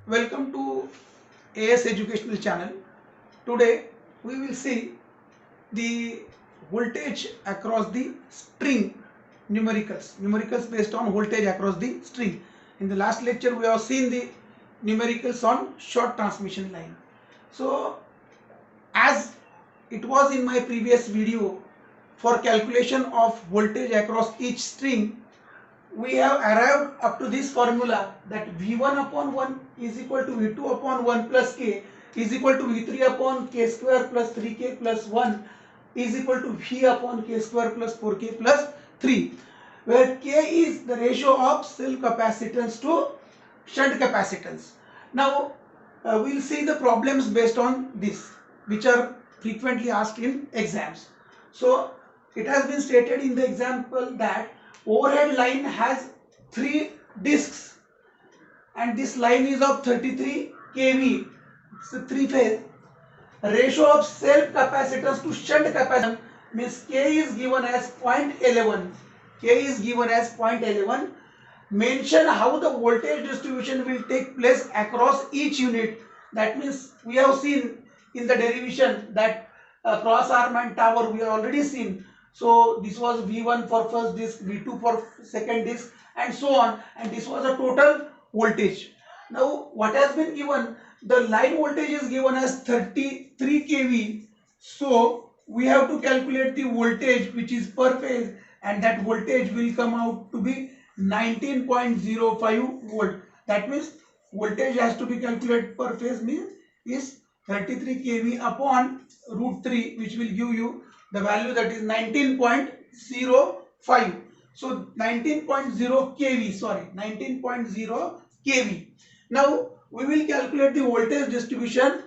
Welcome to AS Educational Channel. Today we will see the voltage across the string numericals based on voltage across the string. In the last lecture we have seen the numericals on short transmission line. So as it was in my previous video, for calculation of voltage across each string, we have arrived up to this formula that V1 upon 1 is equal to V2 upon 1 plus K is equal to V3 upon K square plus 3K plus 1 is equal to V upon K square plus 4K plus 3, where K is the ratio of self capacitance to shunt capacitance. Now we will see the problems based on this, which are frequently asked in exams. So it has been stated in the example that overhead line has 3 discs and this line is of 33 kV. It's a 3-phase. Ratio of self capacitance to shunt capacitance means K is given as 0.11. K is given as 0.11. Mention how the voltage distribution will take place across each unit. That means we have seen in the derivation that cross arm and tower we have already seen. So this was V1 for first disc, V2 for second disc, and so on, and this was a total voltage. Now what has been given, the line voltage is given as 33 kV. So we have to calculate the voltage which is per phase, and that voltage will come out to be 19.05 volt. That means voltage has to be calculated per phase means is 33 kV upon root 3, which will give you the value that is 19.05. So 19.0 kV, sorry, 19.0 kV. Now we will calculate the voltage distribution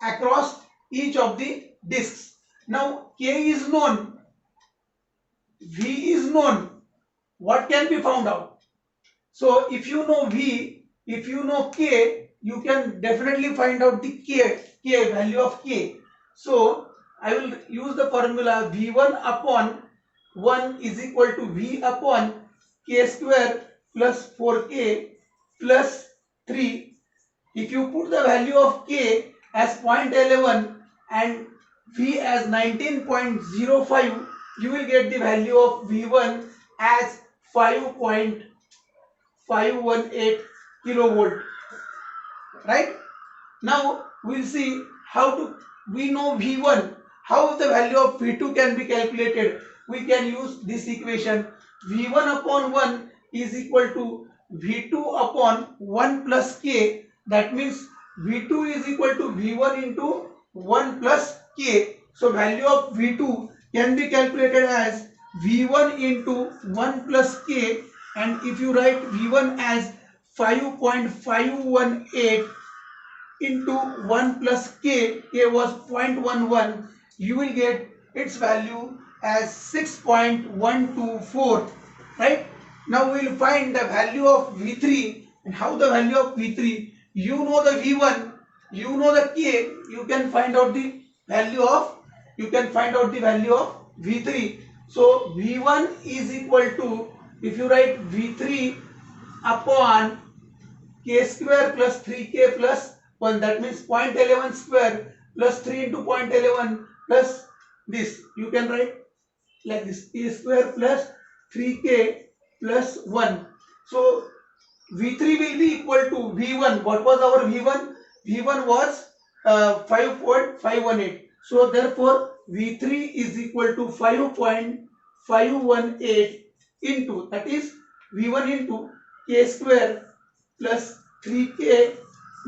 across each of the discs. Now K is known, V is known. What can be found out? So if you know V, if you know K, you can definitely find out the K value of K. So I will use the formula V1 upon 1 is equal to V upon K square plus 4K plus 3. If you put the value of K as 0.11 and V as 19.05, you will get the value of V1 as 5.518 kilovolt. Right? Now we will see how to, we know V1, how the value of V2 can be calculated. We can use this equation. V1 upon 1 is equal to V2 upon 1 plus K. That means V2 is equal to V1 into 1 plus K. So value of V2 can be calculated as V1 into 1 plus K, and if you write V1 as 5.518 into 1 plus K, K was 0.11, you will get its value as 6.124, right? Now we will find the value of V3, and how the value of V3, you know the V1, you know the K, you can find out the value of, V3. So V1 is equal to, if you write V3 upon K square plus 3K plus 1, that means 0.11 square plus 3 into 0.11 plus this, you can write like this, K square plus 3K plus 1. So V3 will be equal to V1. What was our V1? V1 was 5.518. So therefore V3 is equal to 5.518 into, that is V1 into K square plus 3K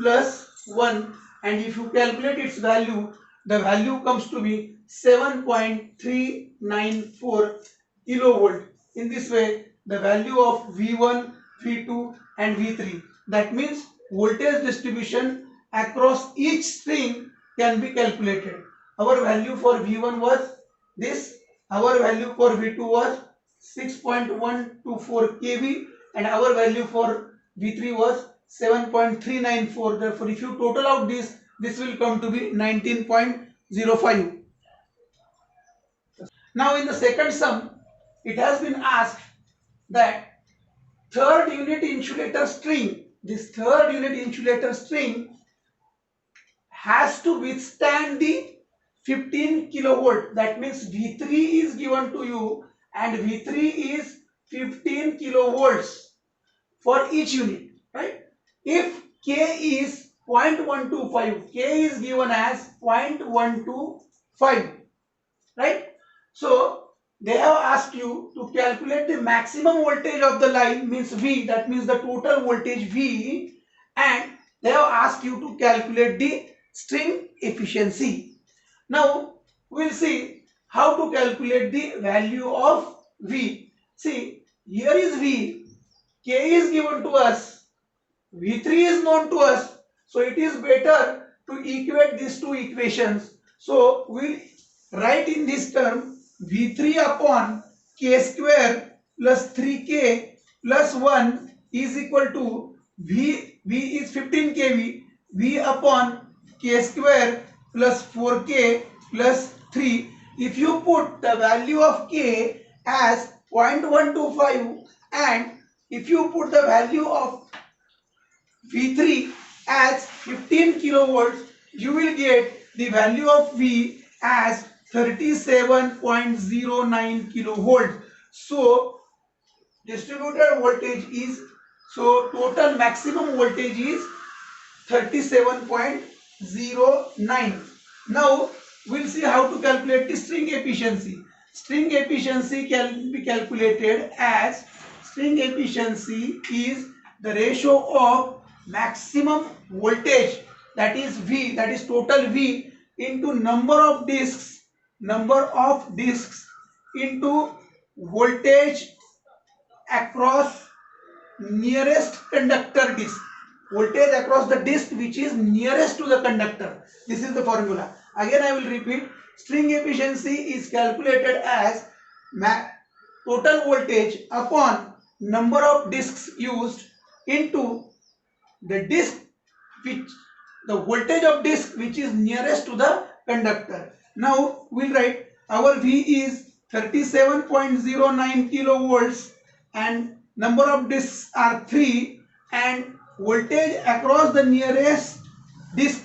plus 1, and if you calculate its value, the value comes to be 7.394 kilovolt. In this way, the value of V1, V2 and V3, that means voltage distribution across each string, can be calculated. Our value for V1 was this, our value for V2 was 6.124 kV, and our value for V3 was 7.394. Therefore, if you total out this will come to be 19.05. Now in the second sum, it has been asked that third unit insulator string this third unit insulator string has to withstand the 15 kilovolt. That means V3 is given to you and V3 is 15 kilovolts for each unit, right? If K is 0.125, K is given as 0.125, right? So they have asked you to calculate the maximum voltage of the line, means V, that means the total voltage V, and they have asked you to calculate the string efficiency. Now we'll see how to calculate the value of V. See, here is V, K is given to us, V3 is known to us, so it is better to equate these two equations. So we'll write in this term V3 upon K square plus 3K plus 1 is equal to V is 15 kV, V upon K square plus 4K plus 3. If you put the value of K as 0.125 and if you put the value of V3 as 15 kilovolts, you will get the value of V as 37.09 kilovolt. So distributed voltage is, so total maximum voltage is 37.09. Now we'll see how to calculate the string efficiency. String efficiency can be calculated as, string efficiency is the ratio of maximum voltage, that is V, that is total V, into number of discs into voltage across nearest conductor disc, voltage across the disc which is nearest to the conductor. This is the formula. Again I will repeat, string efficiency is calculated as total voltage upon number of discs used into the disc which, the voltage of disc which is nearest to the conductor. Now we'll write our V is 37.09 kilovolts and number of discs are 3 and voltage across the nearest disc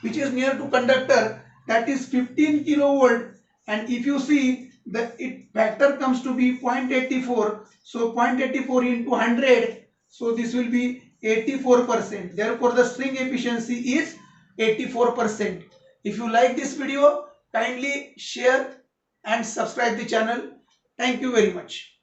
which is near to conductor, that is 15 kilovolt, and if you see the factor comes to be 0.84, so 0.84 into 100, so this will be 84%. Therefore the string efficiency is 84%. If you like this video, kindly share and subscribe the channel. Thank you very much.